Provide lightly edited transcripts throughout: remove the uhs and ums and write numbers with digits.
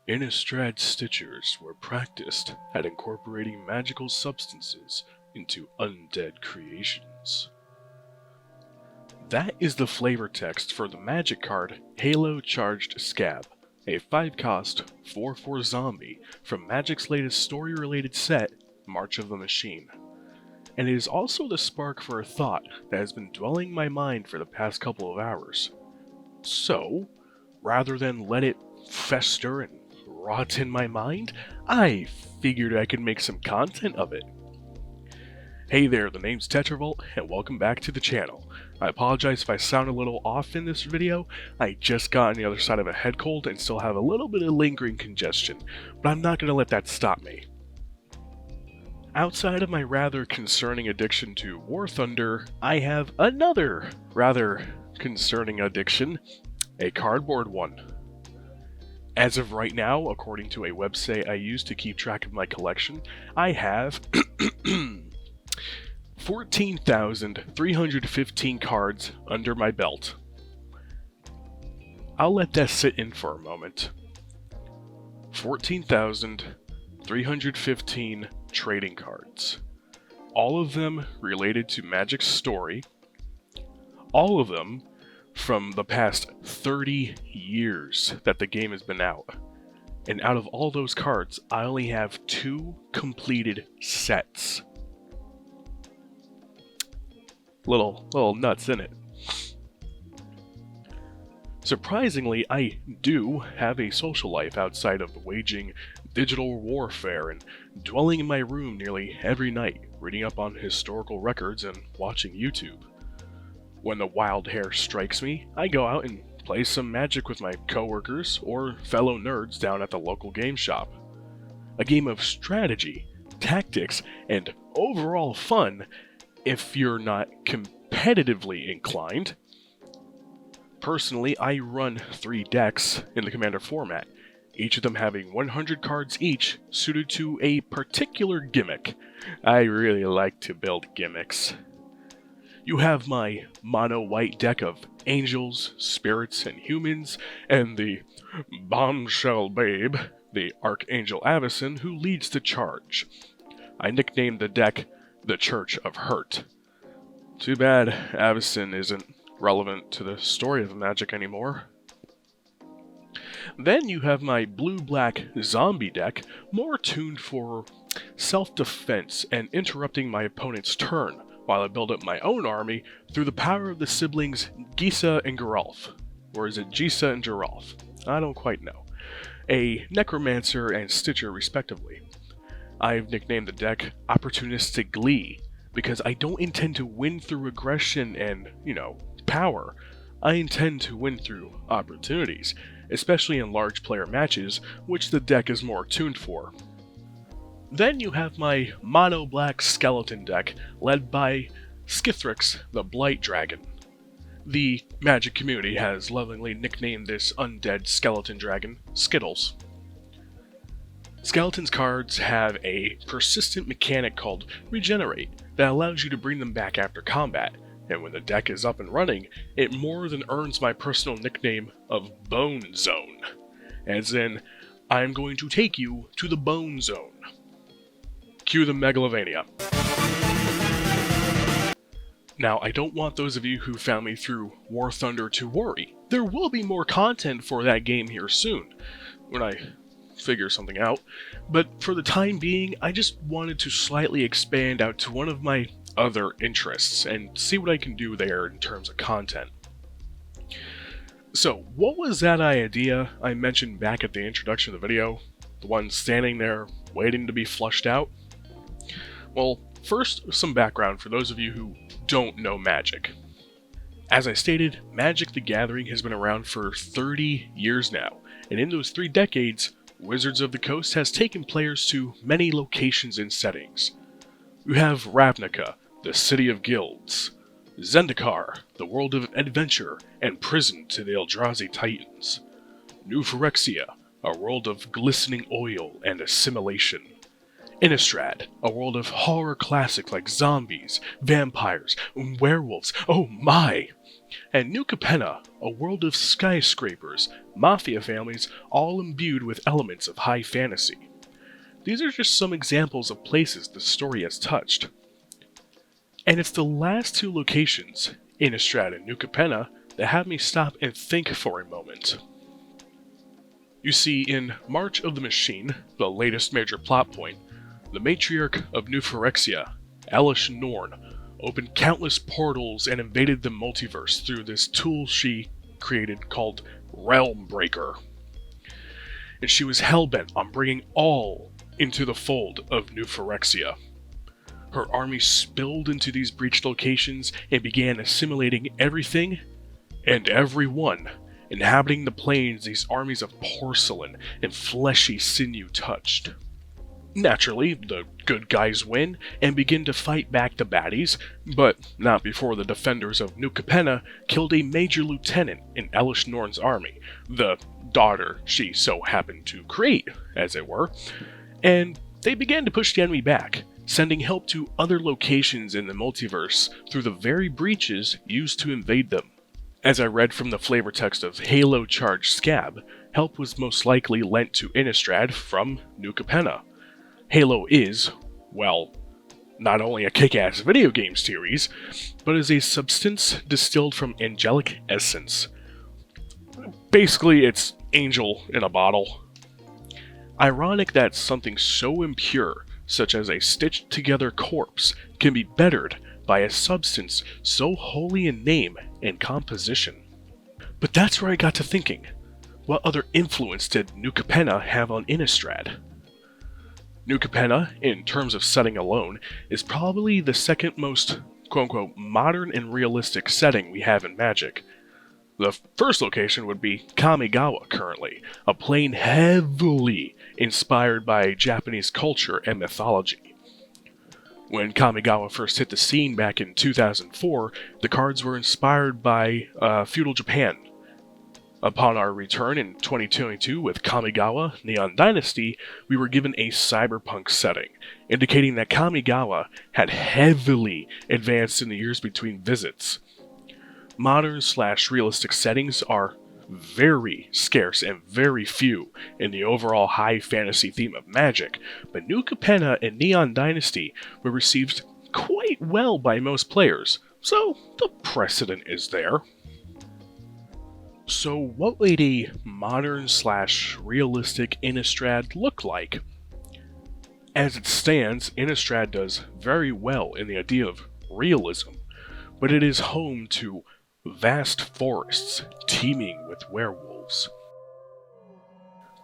Innistrad stitchers were practiced at incorporating magical substances into undead creations. That is the flavor text for the magic card Halo Charged Scab, a 5-cost 4/4 zombie from Magic's latest story-related set, March of the Machine. And it is also the spark for a thought that has been dwelling my mind for the past couple of hours. So, rather than let it fester and rot in my mind, I figured I could make some content of it. Hey there, the name's Tetravolt, and welcome back to the channel. I apologize if I sound a little off in this video. I just got on the other side of a head cold and still have a little bit of lingering congestion, but I'm not going to let that stop me. Outside of my rather concerning addiction to War Thunder, I have another rather concerning addiction, a cardboard one. As of right now, according to a website I use to keep track of my collection, I have 14,315 cards under my belt. I'll let that sit in for a moment. 14,315 trading cards. All of them related to Magic's story. All of them from the past 30 years that the game has been out. And out of all those cards, I only have 2 completed sets. Little nuts, in it. Surprisingly, I do have a social life outside of waging digital warfare and dwelling in my room nearly every night, reading up on historical records and watching YouTube. When the wild hair strikes me, I go out and play some Magic with my coworkers or fellow nerds down at the local game shop. A game of strategy, tactics, and overall fun if you're not competitively inclined. Personally, I run 3 decks in the Commander format, each of them having 100 cards each suited to a particular gimmick. I really like to build gimmicks. You have my mono-white deck of angels, spirits, and humans, and the bombshell babe, the Archangel Avacyn, who leads the charge. I nicknamed the deck the Church of Hurt. Too bad Avacyn isn't relevant to the story of Magic anymore. Then you have my blue-black zombie deck, more tuned for self-defense and interrupting my opponent's turn, while I build up my own army through the power of the siblings Gisa and Geralf. Or is it Gisa and Geralf? I don't quite know. A Necromancer and Stitcher respectively. I've nicknamed the deck Opportunistic Glee, because I don't intend to win through aggression and, power. I intend to win through opportunities, especially in large player matches, which the deck is more tuned for. Then you have my mono-black skeleton deck, led by Skithrix, the Blight Dragon. The Magic community has lovingly nicknamed this undead skeleton dragon Skittles. Skeleton's cards have a persistent mechanic called Regenerate that allows you to bring them back after combat, and when the deck is up and running, it more than earns my personal nickname of Bone Zone. As in, I'm going to take you to the Bone Zone. Cue the Megalovania. Now, I don't want those of you who found me through War Thunder to worry. There will be more content for that game here soon, when I figure something out, but for the time being, I just wanted to slightly expand out to one of my other interests and see what I can do there in terms of content. So, what was that idea I mentioned back at the introduction of the video? The one standing there waiting to be flushed out? Well, first, some background for those of you who don't know Magic. As I stated, Magic the Gathering has been around for 30 years now, and in those 3 decades, Wizards of the Coast has taken players to many locations and settings. You have Ravnica, the City of Guilds, Zendikar, the world of adventure and prison to the Eldrazi Titans, New Phyrexia, a world of glistening oil and assimilation, Innistrad, a world of horror classics like zombies, vampires, and werewolves, oh my! And New Capenna, a world of skyscrapers, mafia families, all imbued with elements of high fantasy. These are just some examples of places the story has touched. And it's the last two locations, Innistrad and New Capenna, that have me stop and think for a moment. You see, in March of the Machine, the latest major plot point, the matriarch of New Phyrexia, Elish Norn, opened countless portals and invaded the multiverse through this tool she created called Realm Breaker. And she was hellbent on bringing all into the fold of New Phyrexia. Her army spilled into these breached locations and began assimilating everything and everyone inhabiting the planes these armies of porcelain and fleshy sinew touched. Naturally, the good guys win and begin to fight back the baddies, but not before the defenders of New Capenna killed a major lieutenant in Elish Norn's army, the daughter she so happened to create, as it were, and they began to push the enemy back, sending help to other locations in the multiverse through the very breaches used to invade them. As I read from the flavor text of Halo Charged Scab, help was most likely lent to Innistrad from New Capenna. Halo is, well, not only a kick-ass video game series, but is a substance distilled from angelic essence. Basically, it's angel in a bottle. Ironic that something so impure, such as a stitched-together corpse, can be bettered by a substance so holy in name and composition. But that's where I got to thinking. What other influence did New Capenna have on Innistrad? New Capenna, in terms of setting alone, is probably the second most quote-unquote modern and realistic setting we have in Magic. The first location would be Kamigawa currently, a plane heavily inspired by Japanese culture and mythology. When Kamigawa first hit the scene back in 2004, the cards were inspired by feudal Japan. Upon our return in 2022 with Kamigawa Neon Dynasty, we were given a cyberpunk setting, indicating that Kamigawa had heavily advanced in the years between visits. Modern/realistic settings are very scarce and very few in the overall high fantasy theme of Magic, but New Capenna and Neon Dynasty were received quite well by most players, so the precedent is there. So what would a modern/realistic Innistrad look like? As it stands, Innistrad does very well in the idea of realism, but it is home to vast forests teeming with werewolves,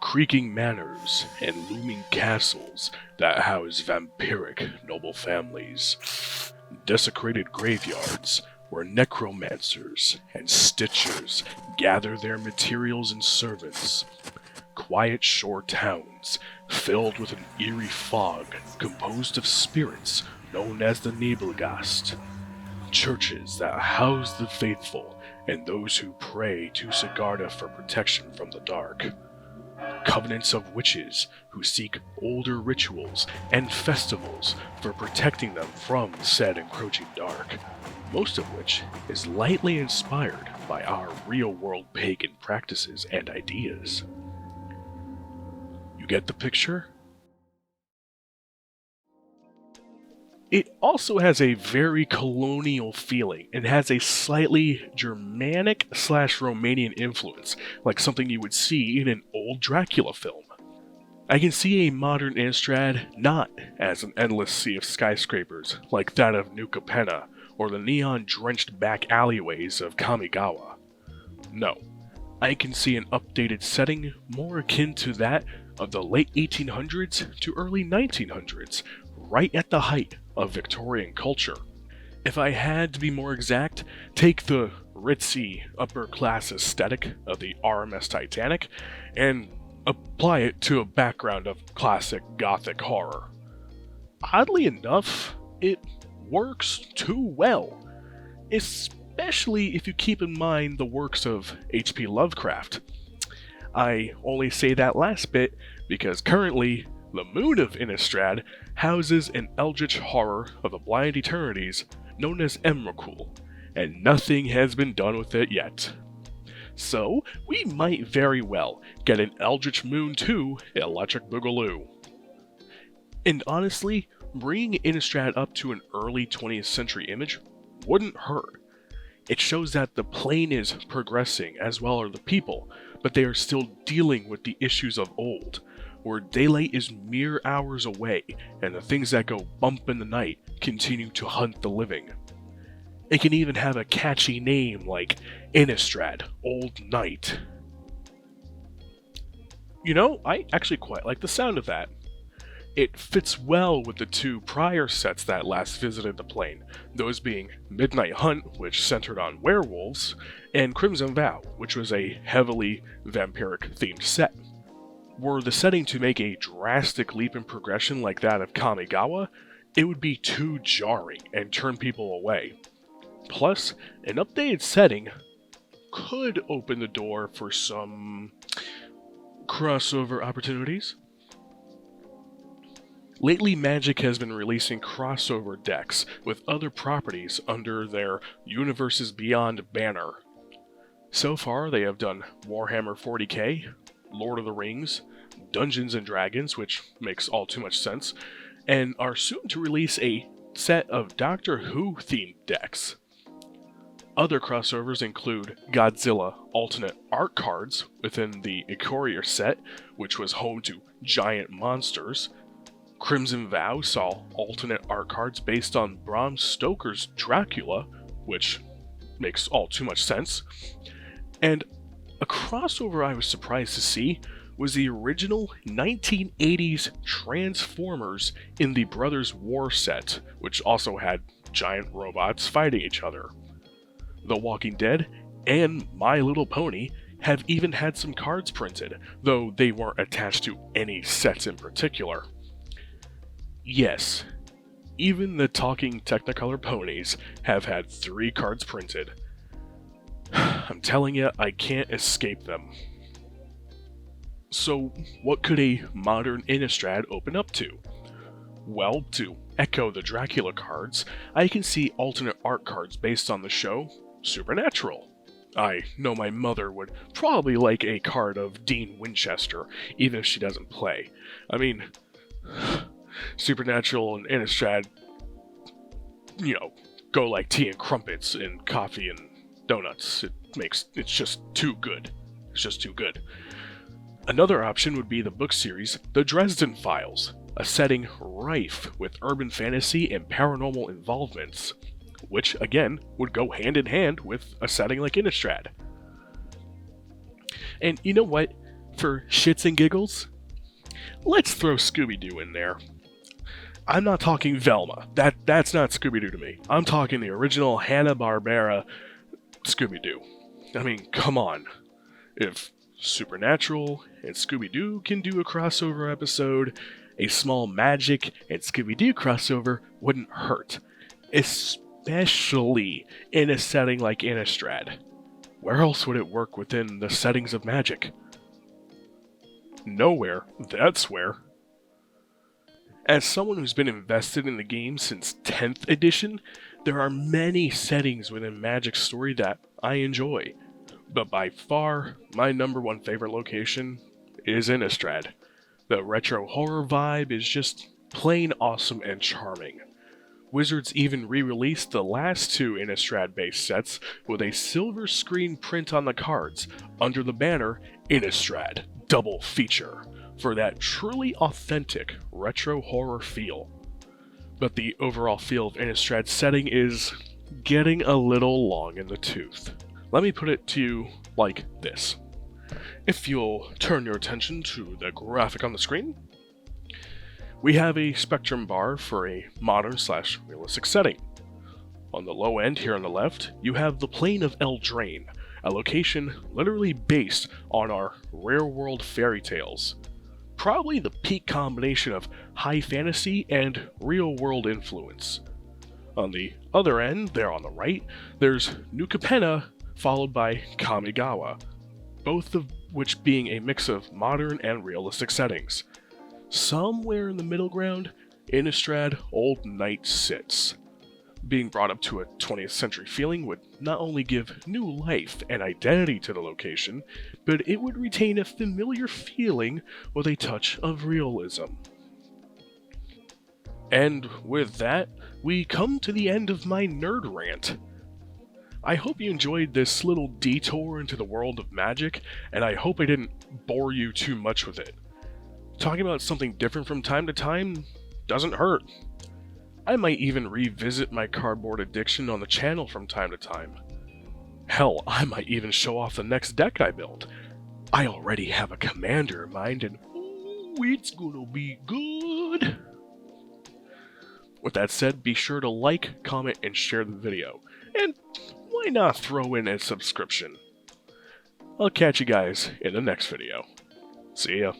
creaking manors and looming castles that house vampiric noble families, desecrated graveyards where necromancers and stitchers gather their materials and servants, quiet shore towns filled with an eerie fog composed of spirits known as the Nebelgast, churches that house the faithful and those who pray to Sigarda for protection from the dark, covenants of witches who seek older rituals and festivals for protecting them from said encroaching dark, most of which is lightly inspired by our real-world pagan practices and ideas. You get the picture? It also has a very colonial feeling and has a slightly Germanic/Romanian influence, like something you would see in an old Dracula film. I can see a modern Innistrad not as an endless sea of skyscrapers like that of New Capenna or the neon-drenched back alleyways of Kamigawa. No, I can see an updated setting more akin to that of the late 1800s to early 1900s, right at the height of Victorian culture. If I had to be more exact, take the ritzy upper-class aesthetic of the RMS Titanic and apply it to a background of classic Gothic horror. Oddly enough, it works too well, especially if you keep in mind the works of H.P. Lovecraft. I only say that last bit because currently, the moon of Innistrad houses an eldritch horror of the Blind Eternities known as Emrakul, and nothing has been done with it yet. So, we might very well get an Eldritch Moon 2 Electric Boogaloo. And honestly, bringing Innistrad up to an early 20th century image wouldn't hurt. It shows that the plane is progressing, as well are the people, but they are still dealing with the issues of old, where daylight is mere hours away, and the things that go bump in the night continue to hunt the living. It can even have a catchy name like Innistrad, Old Night. You know, I actually quite like the sound of that. It fits well with the two prior sets that last visited the plane, those being Midnight Hunt, which centered on werewolves, and Crimson Vow, which was a heavily vampiric-themed set. Were the setting to make a drastic leap in progression like that of Kamigawa, it would be too jarring and turn people away. Plus, an updated setting could open the door for some crossover opportunities. Lately, Magic has been releasing crossover decks with other properties under their Universes Beyond banner. So far, they have done Warhammer 40k, Lord of the Rings, Dungeons & Dragons, which makes all too much sense, and are soon to release a set of Doctor Who themed decks. Other crossovers include Godzilla alternate art cards within the Ikoria set, which was home to giant monsters. Crimson Vow saw alternate art cards based on Bram Stoker's Dracula, which makes all too much sense. And a crossover I was surprised to see was the original 1980s Transformers in the Brothers War set, which also had giant robots fighting each other. The Walking Dead and My Little Pony have even had some cards printed, though they weren't attached to any sets in particular. Yes, even the talking Technicolor ponies have had 3 cards printed. I'm telling you, I can't escape them. So, what could a modern Innistrad open up to? Well, to echo the Dracula cards, I can see alternate art cards based on the show Supernatural. I know my mother would probably like a card of Dean Winchester, even if she doesn't play. I mean, Supernatural and Innistrad, go like tea and crumpets and coffee and donuts. It's just too good. It's just too good. Another option would be the book series The Dresden Files, a setting rife with urban fantasy and paranormal involvements, which, again, would go hand in hand with a setting like Innistrad. And you know what? For shits and giggles, let's throw Scooby-Doo in there. I'm not talking Velma. That's not Scooby-Doo to me. I'm talking the original Hanna-Barbera Scooby-Doo. I mean, come on. If Supernatural and Scooby-Doo can do a crossover episode, a small Magic and Scooby-Doo crossover wouldn't hurt. Especially in a setting like Innistrad. Where else would it work within the settings of Magic? Nowhere, that's where. As someone who's been invested in the game since 10th edition, there are many settings within Magic's story that I enjoy. But by far, my number one favorite location is Innistrad. The retro horror vibe is just plain awesome and charming. Wizards even re-released the last 2 Innistrad-based sets with a silver screen print on the cards under the banner Innistrad Double Feature for that truly authentic retro horror feel. But the overall feel of Innistrad's setting is getting a little long in the tooth. Let me put it to you like this. If you'll turn your attention to the graphic on the screen, we have a spectrum bar for a modern/realistic setting. On the low end here on the left, you have the plane of Eldraine, a location literally based on our rare world fairy tales. Probably the peak combination of high fantasy and real world influence. On the other end, there on the right, there's New Capenna, followed by Kamigawa, both of which being a mix of modern and realistic settings. Somewhere in the middle ground, Innistrad Old Night sits. Being brought up to a 20th century feeling would not only give new life and identity to the location, but it would retain a familiar feeling with a touch of realism. And with that, we come to the end of my nerd rant. I hope you enjoyed this little detour into the world of magic, and I hope I didn't bore you too much with it. Talking about something different from time to time doesn't hurt. I might even revisit my cardboard addiction on the channel from time to time. Hell, I might even show off the next deck I built. I already have a commander in mind, and ooh, it's gonna be good. With that said, be sure to like, comment, and share the video. And why not throw in a subscription? I'll catch you guys in the next video. See ya.